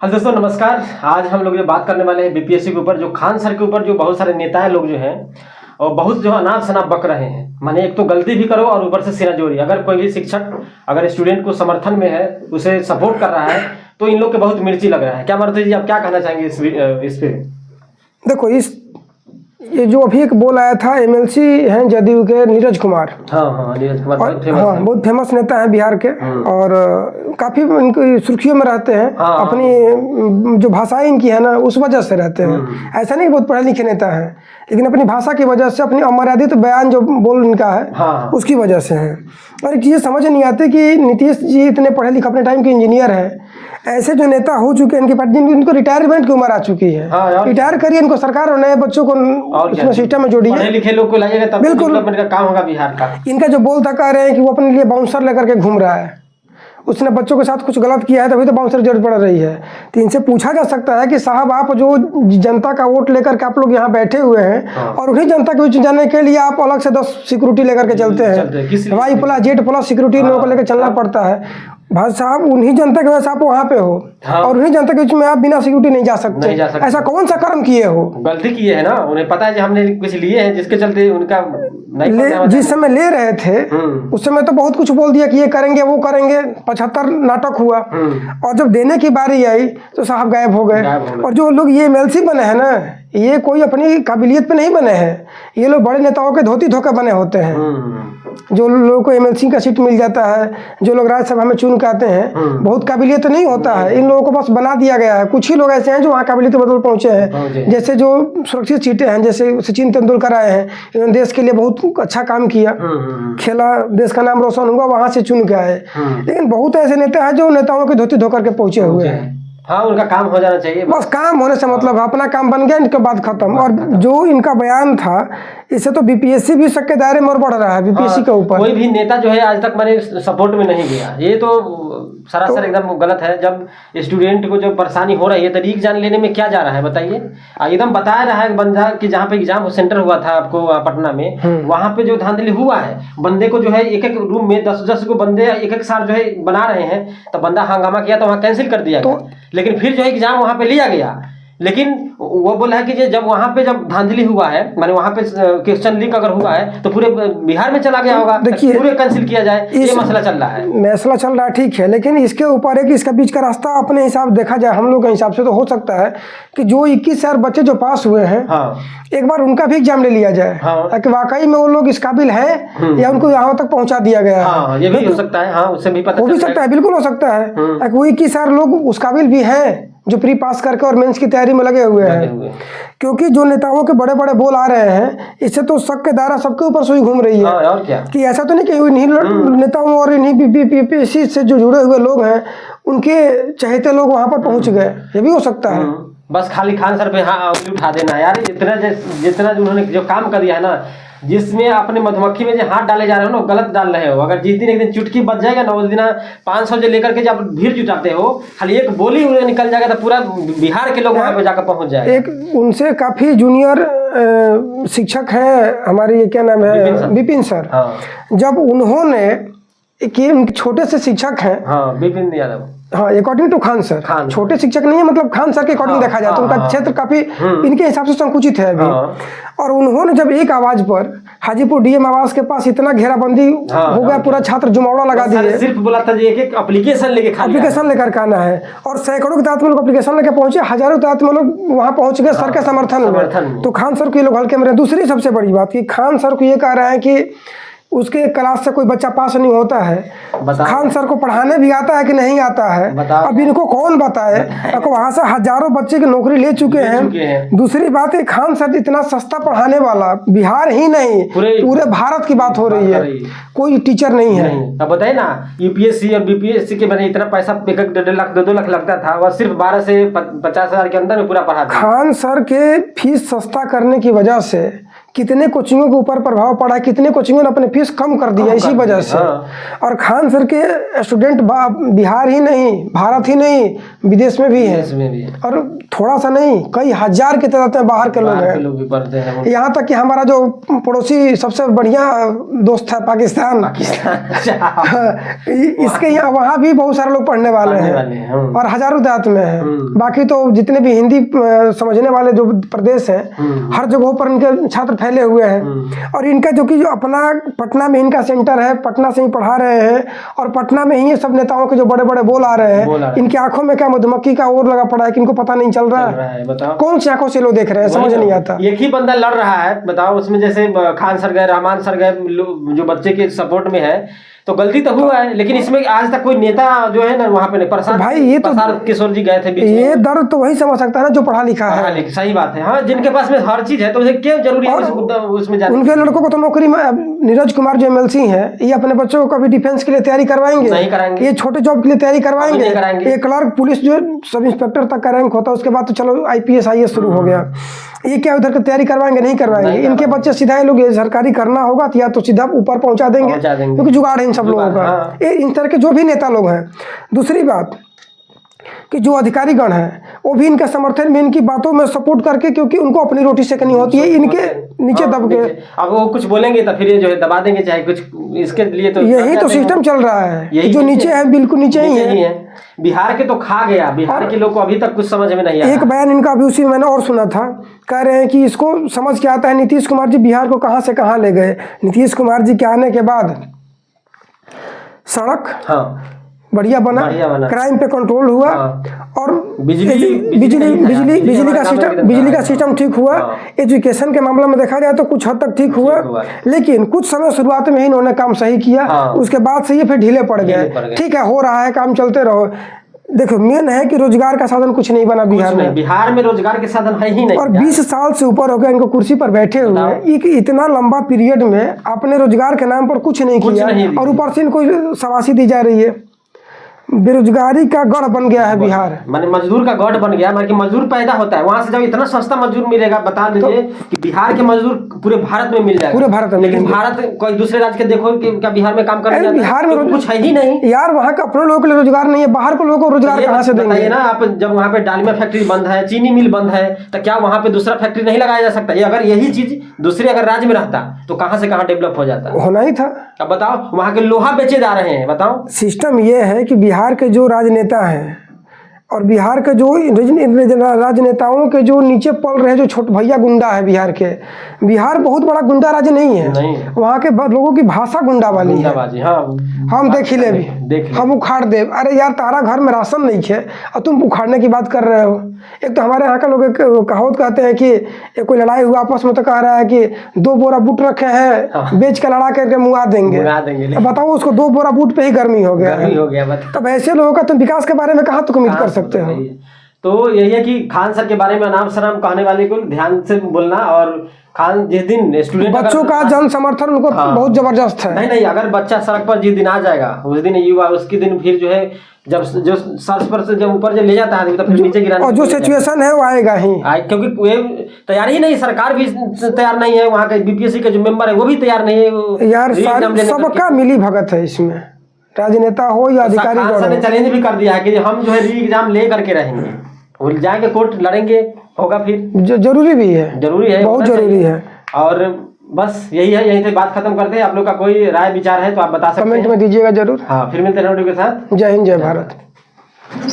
हाँ दोस्तों नमस्कार। आज हम लोग ये बात करने वाले हैं बीपीएससी के ऊपर, जो खान सर के ऊपर जो बहुत सारे नेताएं लोग जो हैं और बहुत जो अनाप शनाप बक रहे हैं। माने एक तो गलती भी करो और ऊपर से सिरा जोड़ी। अगर कोई भी शिक्षक अगर स्टूडेंट को समर्थन में है, उसे सपोर्ट कर रहा है, तो इन लोग के बहुत मिर्ची लग रहा है। क्या मारुति जी, आप क्या कहना चाहेंगे इस पे? देखो, ये जो अभी एक बोल आया था, एमएलसी हैं जदयू के नीरज कुमार। हाँ नीरज कुमार बहुत फेमस नेता हैं बिहार के और काफी इनकी सुर्खियों में रहते हैं। अपनी जो भाषाएं इनकी है ना, उस वजह से रहते हैं। ऐसा नहीं बहुत पढ़े लिखे नेता हैं, लेकिन अपनी भाषा की वजह से, अपनी अमर्यादित बयान जो बोल इनका है उसकी वजह से है। और एक चीज़ समझ नहीं आती कि नीतीश जी इतने पढ़े लिखे, अपने टाइम के इंजीनियर हैं, ऐसे जो नेता हो चुके हैं इनके पास, इनको रिटायरमेंट की उम्र आ चुकी है। रिटायर करिए इनको सरकार, और नए बच्चों को इसमें सिस्टम में जोड़िए, पढ़े लिखे लोग को लाइएगा तब बिल्कुल डेवलपमेंट का काम होगा बिहार का। इनका जो बोल था, कह रहे हैं कि वो अपने लिए बाउंसर लेकर के घूम रहा है, उसने बच्चों के साथ कुछ गलत किया है तभी तो बाउंसर की जरूरत पड़ रही है। तो इनसे पूछा जा सकता है कि साहब, आप जो जनता का वोट लेकर के आप लोग यहाँ बैठे हुए हैं और उन्हीं जनता के बीच जाने के लिए आप अलग से 10 सिक्योरिटी लेकर के चलते हैं, Y plus Z plus security लोगों को लेकर चलना पड़ता है। भाई साहब, उन्हीं जनता के वजह से आप वहाँ पे हो और उन्हीं जनता के बीच में आप बिना सिक्योरिटी नहीं जा सकते। ऐसा कौन सा कर्म किए हो? गलती किए है ना, उन्हें पता है कि हमने कुछ लिए हैं जिसके चलते उनका जिस समय ले रहे थे उस समय तो बहुत कुछ बोल दिया कि ये करेंगे वो करेंगे, 75 नाटक हुआ, और जब देने की बारी आई तो साहब गायब हो गए। और जो लोग ये एमएलसी बने हैं ना, ये कोई अपनी काबिलियत पे नहीं बने हैं, ये लोग बड़े नेताओं के धोती धोखे बने होते हैं। जो लोगों को एमएलसी का सीट मिल जाता है, जो लोग राज्यसभा में चुन के आते हैं, बहुत काबिलियत नहीं होता है, इन लोगों को बस बना दिया गया है। कुछ ही लोग ऐसे हैं जो वहाँ काबिलियत बदल पहुंचे हैं, जैसे जो सुरक्षित सीटें हैं, जैसे सचिन तेंदुलकर आए हैं, इन्होंने देश के लिए बहुत अच्छा काम किया, खेला, देश का नाम रोशन हुआ, वहां से चुन के आए। लेकिन बहुत ऐसे नेता हैं जो नेताओं की धोती धोकर के पहुंचे हुए हैं। हाँ, उनका काम हो जाना चाहिए, बस काम होने से मतलब अपना काम बन गया, इनके बाद खत्म। और जो इनका बयान था, इससे तो बीपीएससी भी शक के दायरे में और बढ़ रहा है। बीपीएससी के ऊपर कोई भी नेता जो है आज तक मैंने सपोर्ट में नहीं गया, ये तो सरासर एकदम गलत है। जब स्टूडेंट को जब परेशानी हो रही है तो एग्जाम लेने में क्या जा रहा है बताइए? एकदम बता रहा है बंदा कि जहाँ पे एग्जाम सेंटर हुआ था आपको पटना में, वहाँ पे जो धांधली हुआ है, बंदे को जो है एक एक रूम में 10-10 को बंदे एक एक साल जो है बना रहे हैं, तो बंदा हंगामा किया तो वहाँ कैंसिल कर दिया गया। लेकिन फिर जो है एग्जाम वहाँ पे लिया गया, लेकिन वो बोला है कि जब वहाँ पे जब धांधली हुआ है, माने वहाँ पे क्वेश्चन लीक अगर हुआ है तो पूरे बिहार में चला गया होगा, देखिए पूरे कैंसिल किया जाए, ये मसला चल रहा है। मसला चल रहा है, ठीक है, लेकिन इसके ऊपर है कि इसका बीच का रास्ता अपने हिसाब देखा जाए, हम लोग के हिसाब से तो हो सकता है कि जो 21,000 बच्चे जो पास हुए हैं, एक बार उनका भी एग्जाम ले लिया जाए कि वाकई में वो लोग इस काबिल हैं या उनको यहाँ तक पहुँचा दिया गया है। ये भी हो सकता है, उससे भी पता हो भी सकता है, बिल्कुल हो सकता है कि वो 21,000 लोग उस काबिल भी हैं जो प्री पास करके और मेंस की तैयारी में लगे हुए हैं। क्योंकि जो नेताओं के बड़े बड़े बोल आ रहे हैं, इससे तो शक के दायरा सबके ऊपर सुई घूम रही है। और क्या? कि ऐसा तो नहीं कि इन्हीं नेताओं और इन्हीं बीपीएससी से जो जुड़े हुए लोग हैं, उनके चहेते लोग वहां पर पहुंच गए, ये भी हो सकता है। बस खाली खान सर पे उठा देना यार, जितना उन्होंने जो काम कर दिया है ना, जिसमें अपने मधुमक्खी में जो हाथ डाले जा रहे हो ना, गलत डाल रहे हो। अगर जिस दिन एक दिन चुटकी बच जाएगा ना, उस दिन 500 जो लेकर के जब भीड़ जुटाते हो, खाली एक बोली उन्हें निकल जाएगा तो पूरा बिहार के लोग वहाँ पे जाकर पहुंच जाएगा। एक उनसे काफी जूनियर शिक्षक है हमारे, ये क्या नाम है, विपिन सर। जब उन्होंने छोटे से शिक्षक हैं, Vipin Yadav, according to Khan sir, छोटे शिक्षक नहीं है, मतलब खान सर के अकॉर्डिंग देखा जाए तो उनका क्षेत्र काफी इनके हिसाब से संकुचित है अभी। और उन्होंने जब एक आवाज पर हाजीपुर डीएम आवास के पास इतना घेराबंदी हो गया, पूरा छात्र जुमावड़ा लगा दिए, सिर्फ बोला था एक एप्लीकेशन लेकर आना है, और सैकड़ों की तादाद में लोग एप्लीकेशन लेकर पहुंचे, हजारों की तादाद में लोग वहां पहुंच गए सर के समर्थन में। तो खान सर को ये लोग हल्के में। दूसरी सबसे बड़ी बात कि खान सर को ये कह रहे हैं कि उसके क्लास से कोई बच्चा पास नहीं होता है। खान सर को पढ़ाने भी आता है कि नहीं आता है, अब इनको कौन बताए? वहाँ से हजारों बच्चे की नौकरी ले चुके हैं। दूसरी बात है, खान सर इतना सस्ता पढ़ाने वाला, बिहार ही नहीं पूरे भारत की बात हो रही है, कोई टीचर नहीं है। अब बताइए ना, यूपीएससी और बीपीएससी के बने इतना पैसा 1-1 लाख 2-2 लाख लगता था, वह सिर्फ 12 से 50 हजार के अंदर में पूरा पढ़ा। खान सर के फीस सस्ता करने की वजह से कितने कोचिंगों के ऊपर प्रभाव पड़ा है, कितने कोचिंगों ने अपने फीस कम कर दिया इसी वजह से। और खान सर के स्टूडेंट बिहार ही नहीं, भारत ही नहीं, विदेश में भी है, इसमें भी है। और थोड़ा सा नहीं, कई हजार की तादाद में बाहर के लोग बाहर के हैं। लोग भी पढ़ते हैं। यहाँ तक कि हमारा जो पड़ोसी सबसे बढ़िया दोस्त है पाकिस्तान, इसके यहाँ वहाँ भी बहुत सारे लोग पढ़ने वाले हैं और हजारों तादाद में है। बाकी तो जितने भी हिंदी समझने वाले जो प्रदेश हैं, हर जगहों पर इनके छात्र फैले हुए हैं। और इनका जो कि जो अपना पटना में इनका सेंटर है, पटना से ही पढ़ा रहे हैं, और पटना में ही ये सब नेताओं के जो बड़े बड़े बोल आ रहे हैं, इनकी आंखों में क्या मधुमक्खी का ओर लगा पड़ा है कि इनको पता नहीं चल रहा है। बताओ कौन सी आंखों से लोग देख रहे हैं, समझ नहीं आता। एक ही बंदा लड़ रहा है, बताओ उसमें जैसे खान सर गए, रहमान सर गए, जो बच्चे के सपोर्ट में है, तो गलती तो हुआ है, लेकिन इसमें आज तक कोई नेता जो है ना वहाँ पे नहीं। प्रसाद भाई ये तो प्रसाद किशोर जी गए थे बीच में। ये दर्द तो वही समझ सकता है ना जो पढ़ा लिखा है। सही बात है। हाँ, जिनके पास में हर चीज है तो उसे क्यों जरूरी है उसमें जाना? उनके लड़कों को तो नौकरी में, नीरज कुमार जो MLC हैं, ये अपने बच्चों को कभी डिफेंस के लिए तैयारी करवाएंगे? नहीं कराएंगे। ये छोटे जॉब के लिए तैयारी करवाएंगे? कराएंगे। ये क्लर्क, पुलिस जो सब इंस्पेक्टर तक का रैंक होता है, उसके बाद तो चलो IPS IAS शुरू हो गया। ये क्या उधर की तैयारी करवाएंगे? नहीं करवाएंगे। इनके बच्चे सीधा ये लोग सरकारी करना होगा तो या तो सीधा ऊपर पहुंचा देंगे, क्योंकि जुगाड़ है इन सब लोगों का, इन तरह के जो भी नेता लोग हैं। दूसरी बात कि जो अधिकारीगण हैं वो भी इनके समर्थन में, इनकी बातों में सपोर्ट करके, क्योंकि उनको अपनी रोटी सेकनी होती है, इनके नीचे दब के। अब वो कुछ बोलेंगे तो फिर ये जो है दबा देंगे, चाहे कुछ इसके लिए तो यही तो सिस्टम चल रहा है। यही जो नीचे है, बिल्कुल नीचे ही है। बिहार के तो खा गया, बिहार के लोग को अभी तक कुछ समझ में नहीं आया। एक बयान इनका अभी उसी मैंने और सुना था, कह रहे हैं कि इसको समझ के आता है नीतीश कुमार जी बिहार को कहां से कहां ले गए। नीतीश कुमार जी के आने के बाद सड़क बढ़िया बना, क्राइम पे कंट्रोल हुआ, और बिजली का सिस्टम ठीक हुआ। एजुकेशन के मामले में देखा जाए तो कुछ हद तक ठीक हुआ, लेकिन कुछ समय शुरुआत में ही इन्होंने काम सही किया, उसके बाद से ये फिर ढीले पड़ गए। ठीक है, हो रहा है काम, चलते रहो। देखो, मेन है कि रोजगार का साधन कुछ नहीं बना बिहार में। बिहार में रोजगार के साधन है ही नहीं, और 20 साल से ऊपर हो गया इनको कुर्सी पर बैठे हुए। इतना लंबा पीरियड में आपने रोजगार के नाम पर कुछ नहीं किया, और ऊपर से इनको शाबाशी दी जा रही है। बेरोजगारी का गढ़ बन गया है बिहार, माने मजदूर का गढ़ बन गया। माने कि मजदूर पैदा होता है वहां से, जब इतना सस्ता मजदूर मिलेगा, बता दीजिए कि बिहार के मजदूर पूरे भारत में मिल जाएगा। पूरे भारत में, लेकिन भारत कोई दूसरे राज्य के देखो कि क्या बिहार में काम करने जाता है? बिहार में कुछ है ही नहीं यार। वहाँ का अपने लोगों के लिए रोजगार नहीं है, बाहर के लोगों को रोजगार कहाँ से देंगे ना? आप जब वहाँ पे डालमिया फैक्ट्री बंद है, चीनी मिल बंद है, तो क्या वहाँ पे दूसरा फैक्ट्री नहीं लगाया जा सकता? अगर यही चीज दूसरे अगर राज्य में रहता तो कहाँ से कहाँ डेवलप हो जाता? होना ही था। अब बताओ, वहाँ के लोहा बेचे जा रहे हैं। बताओ, सिस्टम ये है कि बिहार के जो राजनेता हैं और बिहार के जो राजनेताओं के जो नीचे पल रहे जो छोटे भैया गुंडा है बिहार के, बिहार बहुत बड़ा गुंडा राज्य नहीं है। वहाँ के लोगों की भाषा गुंडा वाली है। हम देख ही ले, हम उखाड़ दे। अरे यार, तारा घर में राशन नहीं है और तुम उखाड़ने की बात कर रहे हो। एक तो हमारे यहाँ के लोग एक कहावत कहते हैं कि कोई लड़ाई हुआ आपस में तो कह रहा है कि 2 बोरा बूट रखे हैं, बेच के लड़ा करके मुआ देंगे। बताओ, उसको 2 बोरा बूट पे ही गर्मी हो गया। तब ऐसे लोगों का तुम विकास के बारे में कहाँ तक उम्मीद कर सकते हो? तो यही है कि खान सर के बारे में अनाप शनाप कहने वाले को ध्यान से बोलना। और खान जिस दिन स्टूडेंट, बच्चों का जन समर्थन उनको बहुत जबरदस्त है। नहीं, अगर बच्चा सड़क पर जिस दिन आ जाएगा, उस दिन युवा, उसके दिन फिर जो है जब जो सर पर से जब ऊपर ले जाता है तो फिर नीचे गिराने, और जो सिचुएशन है वो आएगा ही, क्योंकि वे तैयार ही नहीं, सरकार भी तैयार नहीं है, वहाँ के BPSC के जो मेंबर है वो भी तैयार नहीं है यार। सबका मिली भगत है इसमें, राजनेता हो या अधिकारी। खान ने चैलेंज भी कर दिया है कि हम जो है री एग्जाम ले करके रहेंगे, वो जाएंगे कोर्ट लड़ेंगे, होगा फिर। जरूरी भी है, जरूरी है, बहुत जरूरी है। और बस यही है, यहीं से बात खत्म करते हैं। आप लोग का कोई राय विचार है तो आप बता सकते हैं, कमेंट में दीजिएगा जरूर। हाँ, फिर मिलते हैं वीडियो के साथ। जय हिंद, जय भारत।